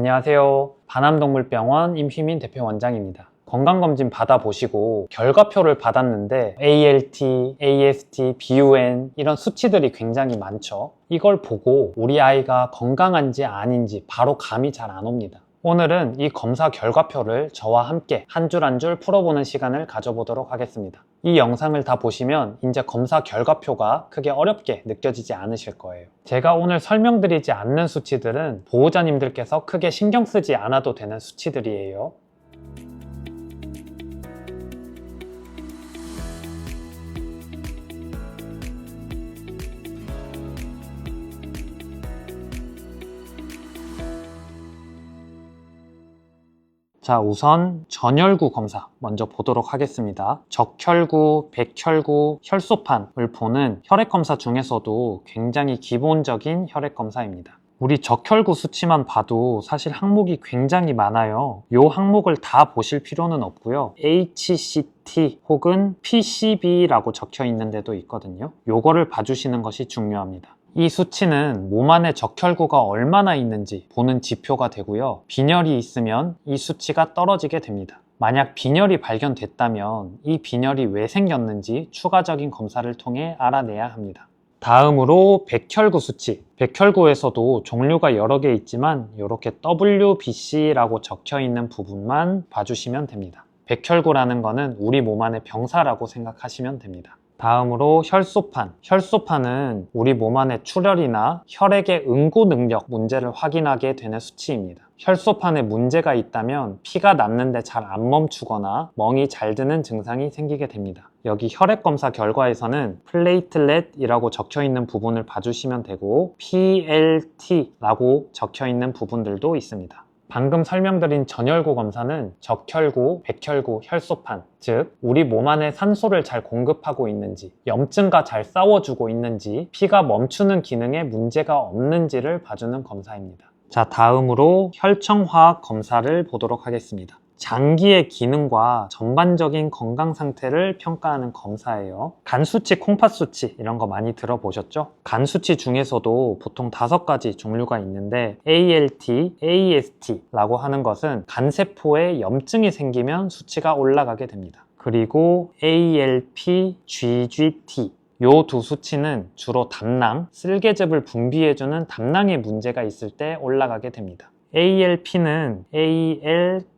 안녕하세요. 반암동물병원 임휘민 대표 원장입니다. 건강검진 받아보시고 결과표를 받았는데 ALT, AST, BUN 이런 수치들이 굉장히 많죠. 이걸 보고 우리 아이가 건강한지 아닌지 바로 감이 잘 안 옵니다. 오늘은 이 검사 결과표를 저와 함께 한 줄 한 줄 풀어보는 시간을 가져보도록 하겠습니다. 이 영상을 다 보시면 이제 검사 결과표가 크게 어렵게 느껴지지 않으실 거예요. 제가 오늘 설명드리지 않는 수치들은 보호자님들께서 크게 신경 쓰지 않아도 되는 수치들이에요. 자, 우선 전혈구 검사 먼저 보도록 하겠습니다. 적혈구, 백혈구, 혈소판을 보는 혈액 검사 중에서도 굉장히 기본적인 혈액 검사입니다. 우리 적혈구 수치만 봐도 사실 항목이 굉장히 많아요. 이 항목을 다 보실 필요는 없고요. HCT 혹은 PCB라고 적혀 있는 데도 있거든요. 요거를 봐주시는 것이 중요합니다. 이 수치는 몸 안에 적혈구가 얼마나 있는지 보는 지표가 되고요. 빈혈이 있으면 이 수치가 떨어지게 됩니다. 만약 빈혈이 발견됐다면 이 빈혈이 왜 생겼는지 추가적인 검사를 통해 알아내야 합니다. 다음으로 백혈구 수치. 백혈구에서도 종류가 여러 개 있지만 이렇게 WBC라고 적혀 있는 부분만 봐주시면 됩니다. 백혈구라는 거는 우리 몸 안의 병사라고 생각하시면 됩니다. 다음으로 혈소판. 혈소판은 우리 몸 안의 출혈이나 혈액의 응고 능력 문제를 확인하게 되는 수치입니다. 혈소판에 문제가 있다면 피가 났는데 잘 안 멈추거나 멍이 잘 드는 증상이 생기게 됩니다. 여기 혈액 검사 결과에서는 플레이틀렛이라고 적혀 있는 부분을 봐주시면 되고 PLT라고 적혀 있는 부분들도 있습니다. 방금 설명드린 전혈구 검사는 적혈구, 백혈구, 혈소판, 즉 우리 몸 안에 산소를 잘 공급하고 있는지, 염증과 잘 싸워주고 있는지, 피가 멈추는 기능에 문제가 없는지를 봐주는 검사입니다. 자, 다음으로 혈청화학 검사를 보도록 하겠습니다. 장기의 기능과 전반적인 건강 상태를 평가하는 검사예요. 간 수치, 콩팥 수치 이런 거 많이 들어보셨죠? 간 수치 중에서도 보통 5가지 종류가 있는데 ALT, AST라고 하는 것은 간세포에 염증이 생기면 수치가 올라가게 됩니다. 그리고 ALP, GGT 요 두 수치는 주로 담낭, 쓸개즙을 분비해주는 담낭에 문제가 있을 때 올라가게 됩니다. ALP는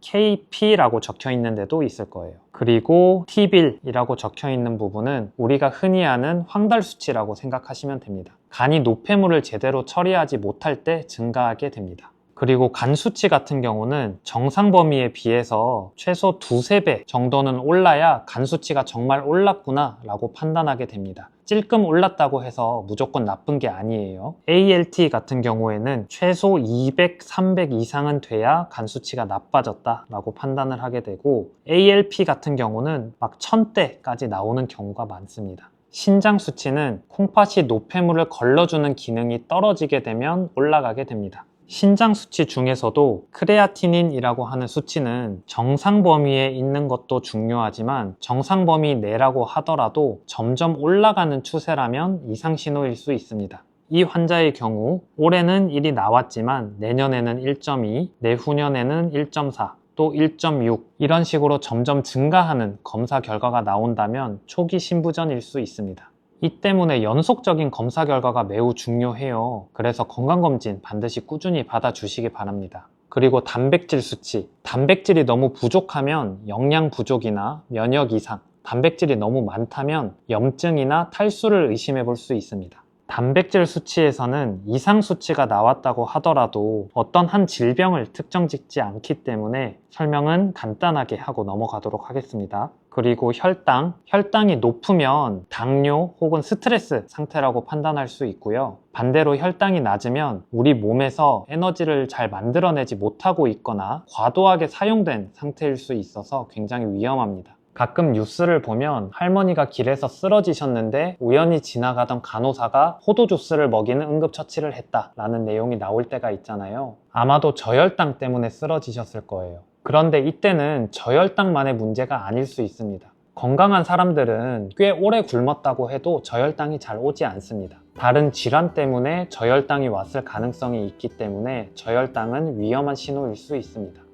ALKP라고 적혀 있는 데도 있을 거예요. 그리고 T빌이라고 적혀 있는 부분은 우리가 흔히 아는 황달 수치라고 생각하시면 됩니다. 간이 노폐물을 제대로 처리하지 못할 때 증가하게 됩니다. 그리고 간 수치 같은 경우는 정상 범위에 비해서 최소 2~3배 정도는 올라야 간 수치가 정말 올랐구나 라고 판단하게 됩니다. 찔끔 올랐다고 해서 무조건 나쁜 게 아니에요. ALT 같은 경우에는 최소 200, 300 이상은 돼야 간 수치가 나빠졌다 라고 판단을 하게 되고 ALP 같은 경우는 막 1000대까지 나오는 경우가 많습니다. 신장 수치는 콩팥이 노폐물을 걸러주는 기능이 떨어지게 되면 올라가게 됩니다. 신장 수치 중에서도 크레아티닌이라고 하는 수치는 정상 범위에 있는 것도 중요하지만 정상 범위 내라고 하더라도 점점 올라가는 추세라면 이상 신호일 수 있습니다. 이 환자의 경우 올해는 1이 나왔지만 내년에는 1.2, 내후년에는 1.4, 또 1.6 이런 식으로 점점 증가하는 검사 결과가 나온다면 초기 신부전일 수 있습니다. 이 때문에 연속적인 검사 결과가 매우 중요해요. 그래서 건강검진 반드시 꾸준히 받아주시기 바랍니다. 그리고 단백질 수치. 단백질이 너무 부족하면 영양 부족이나 면역 이상, 단백질이 너무 많다면 염증이나 탈수를 의심해 볼 수 있습니다. 단백질 수치에서는 이상 수치가 나왔다고 하더라도 어떤 한 질병을 특정 짓지 않기 때문에 설명은 간단하게 하고 넘어가도록 하겠습니다. 그리고 혈당이 높으면 당뇨 혹은 스트레스 상태라고 판단할 수 있고요. 반대로 혈당이 낮으면 우리 몸에서 에너지를 잘 만들어내지 못하고 있거나 과도하게 사용된 상태일 수 있어서 굉장히 위험합니다. 가끔 뉴스를 보면 할머니가 길에서 쓰러지셨는데 우연히 지나가던 간호사가 포도 주스를 먹이는 응급처치를 했다라는 내용이 나올 때가 있잖아요. 아마도 저혈당 때문에 쓰러지셨을 거예요. 그런데 이때는 저혈당만의 문제가 아닐 수 있습니다. 건강한 사람들은 꽤 오래 굶었다고 해도 저혈당이 잘 오지 않습니다. 다른 질환 때문에 저혈당이 왔을 가능성이 있기 때문에 저혈당은 위험한 신호일 수 있습니다.